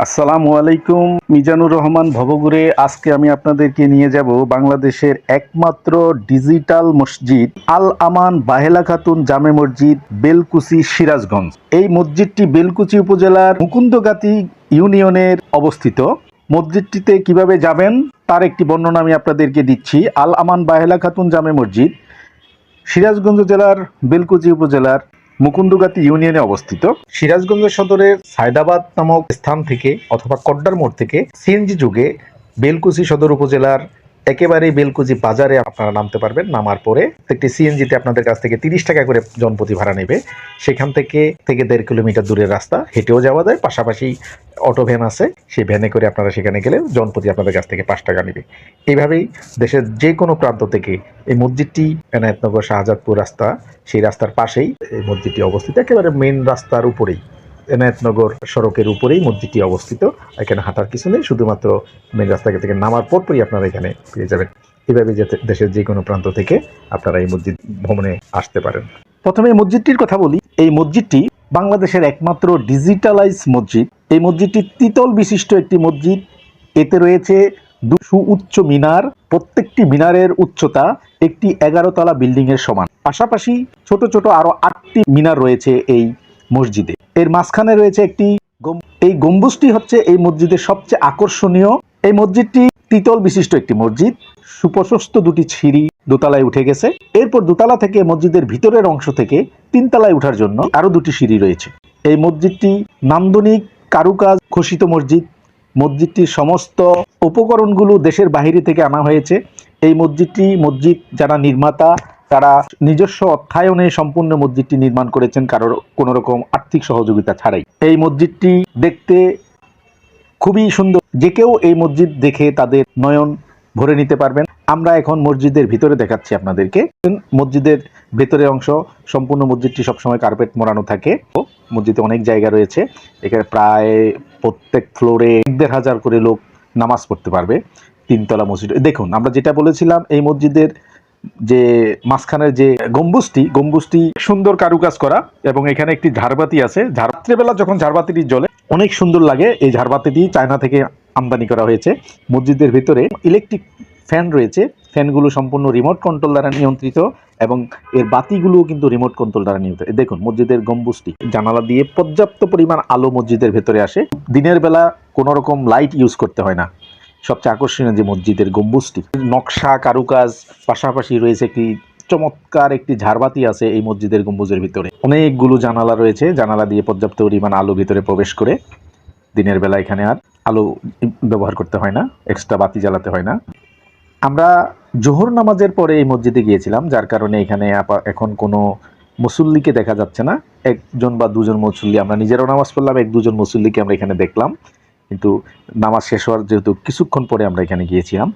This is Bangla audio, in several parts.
আসসালামু আলাইকুম। মিজানুর রহমান ভবঘুরে আজকে আমি আপনাদেরকে নিয়ে যাব বাংলাদেশের একমাত্র ডিজিটাল মসজিদ আল আমান বাহেলা খাতুন জামে মসজিদ বেলকুচি সিরাজগঞ্জ। এই মসজিদটি বেলকুচি উপজেলার মুকুন্দগাতি ইউনিয়নের অবস্থিত। মসজিদটিতে কিভাবে যাবেন তার একটি বর্ণনা আমি আপনাদেরকে দিচ্ছি। আল আমান বাহেলা খাতুন জামে মসজিদ সিরাজগঞ্জ জেলার বেলকুচি উপজেলার মুকুন্দগাতি ইউনিয়নে অবস্থিত। সিরাজগঞ্জ সদরের সায়দাবাদ নামক স্থান থেকে অথবা কড্ডার মোড় থেকে সিএনজি যুগে বেলকুচি সদর উপজেলার একেবারে বেলকুচি বাজারে আপনারা নামতে পারবেন। নামার পরে একটি সিএনজিতে আপনাদের কাছ থেকে 30 টাকা করে জনপ্রতি ভাড়া নেবে। সেখান থেকে 1.5 কিলোমিটার দূরের রাস্তা, হেঁটেও যাওয়া যায়, পাশাপাশি অটো ভ্যান আছে, সেই ভ্যানে করে আপনারা সেখানে গেলে জনপ্রতি আপনাদের কাছ থেকে 5 টাকা নেবে। এইভাবেই দেশের যে কোনো প্রান্ত থেকে এই মসজিদটি এনায়েতনগর শাহজাদপুর রাস্তা, সেই রাস্তার পাশেই এই মসজিদটি অবস্থিত। একেবারে মেন রাস্তার উপরেই, এনায়েতনগর সড়কের উপরেই মসজিদটি অবস্থিত। এখানে হাঁটার কিছু নেই, শুধুমাত্র মেন রাস্তা থেকে নামার পরপরই আপনারা এখানে পেয়ে যাবেন। এভাবে দেশের যে কোনো প্রান্ত থেকে আপনারা এই মসজিদ ভ্রমণে আসতে পারেন। প্রথমে এই মসজিদটির কথা বলি। এই মসজিদটি বাংলাদেশের একমাত্র ডিজিটালাইজ মসজিদ। এই মসজিদটি দ্বিতল বিশিষ্ট একটি মসজিদ। এতে রয়েছে সুউচ্চ মিনার, প্রত্যেকটি মিনারের উচ্চতা একটি 11 তলা বিল্ডিং এর সমান। পাশাপাশি ছোট ছোট আরো 8টি মিনার রয়েছে এই মসজিদে। এর মাঝখানে রয়েছে একটি এই গম্বুজটি হচ্ছে এই মসজিদের সবচেয়ে আকর্ষণীয়। এই মসজিদটি দ্বিতল বিশিষ্ট একটি মসজিদ। সুপ্রশস্ত দুটি সিঁড়ি দোতলায় উঠে গেছে। এরপর দোতলা থেকে মসজিদের ভিতরের অংশ থেকে 3 তলায় ওঠার জন্য আরো 2টি সিঁড়ি রয়েছে। এই মসজিদটি নান্দনিক কারুকাজ খচিত মসজিদ। মসজিদটির সমস্ত উপকরণগুলো দেশের বাইরে থেকে আনা হয়েছে। এই মসজিদ যারা নির্মাতা তারা নিজস্ব অর্থায়নে সম্পূর্ণ মসজিদটি নির্মাণ করেছেন, কারোর কোনো রকম আর্থিক সহযোগিতা ছাড়াই। এই মসজিদটি দেখতে খুবই সুন্দর, যে কেউ এই মসজিদ দেখে তাদের নয়ন ভরে নিতে পারবেন। আমরা এখন মসজিদের ভিতরে দেখাচ্ছি আপনাদেরকে। মসজিদের ভেতরের অংশ, সম্পূর্ণ মসজিদটি সবসময় কার্পেট মোড়ানো থাকে। মসজিদে অনেক জায়গা রয়েছে। এখানে প্রায় প্রত্যেক ফ্লোরে 1,500 করে লোক নামাজ পড়তে পারবে। 3 তলা মসজিদ। দেখুন, আমরা যেটা বলেছিলাম, এই মসজিদের যে মাঝখানের যে গম্বুজটি সুন্দর কারুকাজ করা, এবং এখানে একটি ঝাড়বাতি আছে। রাত্রেবেলা যখন ঝাড়বাতিটি জ্বলে অনেক সুন্দর লাগে। এই ঝাড়বাতিটি চায়না থেকে আমদানি করা হয়েছে। মসজিদের ভিতরে ইলেকট্রিক ফ্যান রয়েছে। ফ্যানগুলো সম্পূর্ণ রিমোট কন্ট্রোল দ্বারা নিয়ন্ত্রিত, এবং এর বাতিগুলোও কিন্তু রিমোট কন্ট্রোল দ্বারা নিয়ন্ত্রিত। দেখুন, মসজিদের গম্বুজটি জানালা দিয়ে পর্যাপ্ত পরিমাণ আলো মসজিদের ভেতরে আসে। দিনের বেলা কোনো রকম লাইট ইউজ করতে হয় না। সবচেয়ে আকর্ষণীয় যে মসজিদের গম্বুজটি, নকশা কারুকাজ, পাশাপাশি রয়েছে একটি চমৎকার একটি ঝাড়বাতি আছে এই মসজিদের গম্বুজের ভিতরে। অনেকগুলো জানালা রয়েছে, জানালা দিয়ে পর্যাপ্ত পরিমাণ আলো ভিতরে প্রবেশ করে। দিনের বেলা এখানে আর আলো ব্যবহার করতে হয় না, এক্সট্রা বাতি জ্বালাতে হয় না। আমরা জোহর নামাজের পরে এই মসজিদে গিয়েছিলাম, যার কারণে এখানে এখন কোনো মুসল্লিকে দেখা যাচ্ছে না। 1জন বা 2জন মুসল্লি, আমরা নিজেরাও নামাজ পড়লাম, 1-2জন মুসল্লিকে আমরা এখানে দেখলাম। কিন্তু নামাজ শেষ হওয়ার যেহেতু কিছুক্ষণ পরে আমরা এখানে গিয়েছিলাম,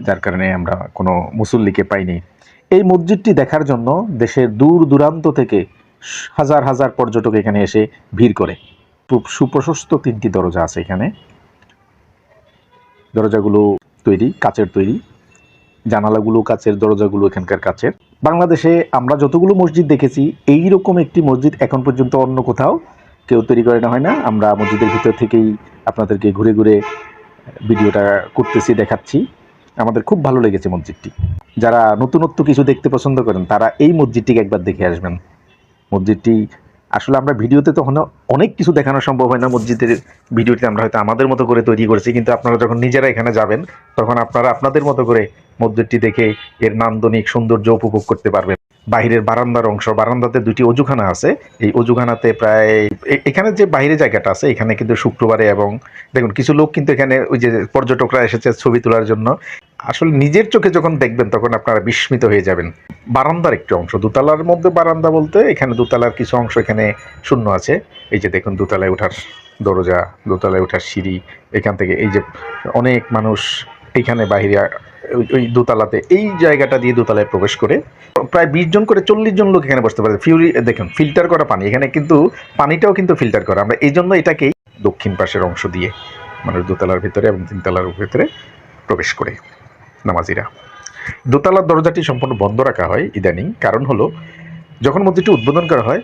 যার কারণে আমরা কোনো মুসল্লিকে পাইনি। এই মসজিদটি দেখার জন্য দেশের দূর দূরান্ত থেকে হাজার হাজার পর্যটক এখানে এসে ভিড় করে। খুব সুপ্রশস্ত 3টি দরজা আছে এখানে। দরজাগুলো কাচের তৈরি, জানালাগুলো কাচের, দরজাগুলো এখানকার কাচের। বাংলাদেশে আমরা যতগুলো মসজিদ দেখেছি, এইরকম একটি মসজিদ এখন পর্যন্ত অন্য কোথাও কেউ তৈরি করে না হয় না। আমরা মসজিদের ভিতর থেকেই আপনাদেরকে ঘুরে ঘুরে ভিডিওটা করতেছি, দেখাচ্ছি। আমাদের খুব ভালো লেগেছে মসজিদটি। যারা নতুনত্ব কিছু দেখতে পছন্দ করেন তারা এই মসজিদটিকে একবার দেখে আসবেন। মসজিদটি আসলে আমরা ভিডিওতে তো অনেক কিছু দেখানো সম্ভব হয় না। মসজিদের ভিডিওটি আমরা হয়তো আমাদের মতো করে তৈরি করেছি, কিন্তু আপনারা যখন নিজেরা এখানে যাবেন তখন আপনারা আপনাদের মতো করে মসজিদটি দেখে এর নান্দনিক সৌন্দর্য উপভোগ করতে পারবেন। বাহিরের বারান্দার অংশ, বারান্দাতে 2টি অজুখানা আছে। এই অজুখানাতে প্রায় এখানে যে বাইরের জায়গাটা আছে, এখানে কিন্তু শুক্রবারে, এবং দেখুন কিছু লোক কিন্তু এখানে ওই যে পর্যটকরা এসেছে ছবি তোলার জন্য, আসলে নিজের চোখে যখন দেখবেন তখন আপনারা বিস্মিত হয়ে যাবেন। বারান্দার একটি অংশ, দোতলার মধ্যে বারান্দা বলতে এখানে দোতলার কিছু অংশ এখানে শূন্য আছে। এই যে দেখুন, দোতলায় ওঠার দরজা, দোতলায় ওঠার সিঁড়ি, এখান থেকে এই যে অনেক মানুষ এইখানে বাহিরে ওই দোতলাতে এই জায়গাটা দিয়ে দোতলায় প্রবেশ করে প্রায় 20 জন করে 40 জন লোক এখানে বসতে পারে। দেখুন, ফিল্টার করা পানি এখানে, কিন্তু পানিটাও কিন্তু ফিল্টার করা। আমরা এই জন্য এটাকেই দক্ষিণ পাশের অংশ দিয়ে মানুষ দোতলার ভিতরে এবং 3 তলার ভিতরে প্রবেশ করে নামাজিরা। দোতলার দরজাটি সম্পূর্ণ বন্ধ রাখা হয় ইদানিং। কারণ হলো, যখন মসজিদটি উদ্বোধন করা হয়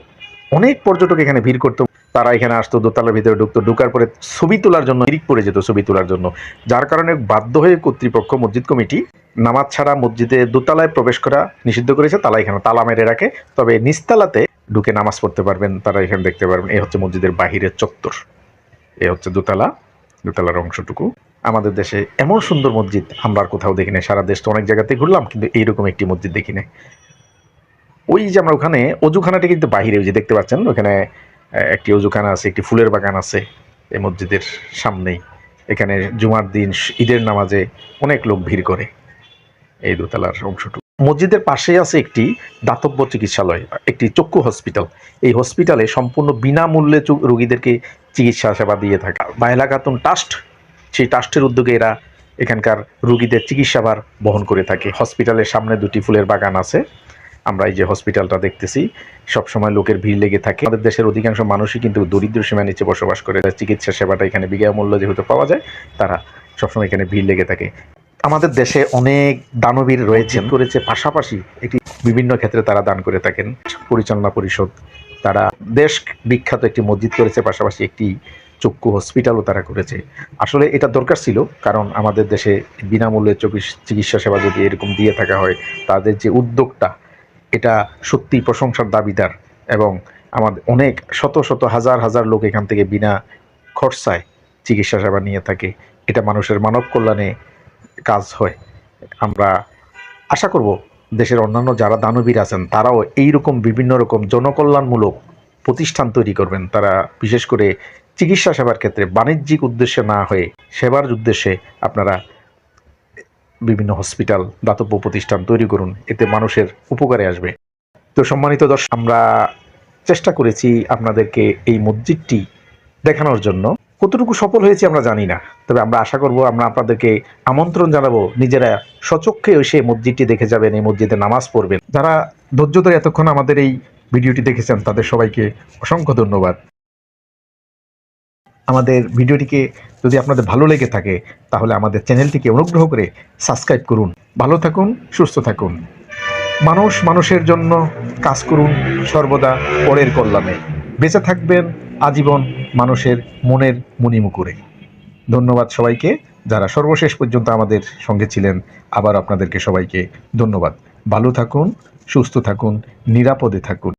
অনেক পর্যটক এখানে ভিড় করতো, তারা এখানে আসতো, দোতলার ভিতরে ঢুকতো, ঢুকার পরে ছবি তোলার জন্য হিড়িক পড়ে যেত ছবি তোলার জন্য, যার কারণে বাধ্য হয়ে কর্তৃপক্ষ মসজিদ কমিটি নামাজ ছাড়া মসজিদে দোতলায় প্রবেশ করা নিষিদ্ধ করেছে। তালা এখানে তালা মেরে রাখে, তবে নিচতলাতে ঢুকে নামাজ পড়তে পারবেন, তারা এখানে দেখতে পারবেন। এই হচ্ছে মসজিদের বাহিরের চত্বর, এই হচ্ছে দোতলার অংশটুকু। আমাদের দেশে এমন সুন্দর মসজিদ আমরা আর কোথাও দেখি নাই। সারা দেশটা অনেক জায়গাতে ঘুরলাম, কিন্তু এইরকম একটি মসজিদ দেখি নাই। ওই যে আমরা ওখানে অজুখানাটি কিন্তু বাহিরে, ওই যে দেখতে পাচ্ছেন ওখানে একটি অজুখানা আছে, একটি ফুলের বাগান আছে এই মসজিদের সামনেই। এখানে জুমার দিন, ঈদের নামাজে অনেক লোক ভিড় করে এই দোতলার অংশটুকু। মসজিদের পাশেই আছে একটি দাতব্য চিকিৎসালয়, একটি চক্ষু হসপিটাল। এই হসপিটালে সম্পূর্ণ বিনামূল্যে রোগীদেরকে চিকিৎসা সেবা দিয়ে থাকে বাহেলা খাতুন ট্রাস্ট। সেই ট্রাস্টের উদ্যোগে এরা এখানকার রোগীদের চিকিৎসাভার বহন করে থাকে। হসপিটালের সামনে দুটি ফুলের বাগান আছে। আমরা এই যে হসপিটালটা দেখতেছি, সবসময় লোকের ভিড় লেগে থাকে। আমাদের দেশের অধিকাংশ মানুষই কিন্তু দরিদ্র সীমার নিচে বসবাস করে, চিকিৎসা সেবাটা এখানে বিনামূল্যে যেহেতু পাওয়া যায়, তারা সবসময় এখানে ভিড় লেগে থাকে। আমাদের দেশে অনেক দানবীর রয়েছেন করেছে, পাশাপাশি একটি বিভিন্ন ক্ষেত্রে তারা দান করে থাকেন। পরিচালনা পরিষদ তারা দেশ বিখ্যাত একটি মসজিদ করেছে, পাশাপাশি একটি চক্ষু হসপিটালও তারা করেছে। আসলে এটা দরকার ছিল, কারণ আমাদের দেশে বিনামূল্যে চিকিৎসা সেবা যদি এরকম দিয়ে থাকা হয়, তাদের যে উদ্যোগটা, এটা সত্যি প্রশংসার দাবিদার। এবং আমাদের অনেক শত শত হাজার হাজার লোক এখান থেকে বিনা খরচায় চিকিৎসা সেবা নিয়ে থাকে। এটা মানুষের মানব কল্যাণে কাজ হয়। আমরা আশা করব দেশের অন্যান্য যারা দানবীর আছেন, তারাও এইরকম বিভিন্ন রকম জনকল্যাণমূলক প্রতিষ্ঠান তৈরি করবেন। তারা বিশেষ করে চিকিৎসা সেবার ক্ষেত্রে বাণিজ্যিক উদ্দেশ্যে না হয়ে সেবার উদ্দেশ্যে আপনারা বিভিন্ন হসপিটাল, দাতব্য প্রতিষ্ঠান তৈরি করুন, এতে মানুষের উপকারে আসবে। তো সম্মানিত দর্শক, আমরা চেষ্টা করেছি আপনাদেরকে এই মসজিদটি দেখানোর জন্য। কতটুকু সফল হয়েছে আমরা জানি না, তবে আমরা আশা করব আমরা আপনাদেরকে আমন্ত্রণ জানাবো, নিজেরা স্বচক্ষে এসে মসজিদটি দেখে যাবেন, এই মসজিদে নামাজ পড়বেন। যারা ধৈর্য ধরে এতক্ষণ আমাদের এই ভিডিওটি দেখেছেন, তাদের সবাইকে অসংখ্য ধন্যবাদ। আমাদের ভিডিওটিকে যদি আপনাদের ভালো লেগে থাকে, তাহলে আমাদের চ্যানেলটিকে অনুগ্রহ করে সাবস্ক্রাইব করুন। ভালো থাকুন, সুস্থ থাকুন। মানুষ মানুষের জন্য কাজ করুন, সর্বদা পরের কল্যাণে। বেঁচে থাকবেন আজীবন মানুষের মনের মণিমুকুরে। ধন্যবাদ সবাইকে, যারা সর্বশেষ পর্যন্ত আমাদের সঙ্গে ছিলেন। আবার আপনাদেরকে সবাইকে ধন্যবাদ। ভালো থাকুন, সুস্থ থাকুন, নিরাপদে থাকুন।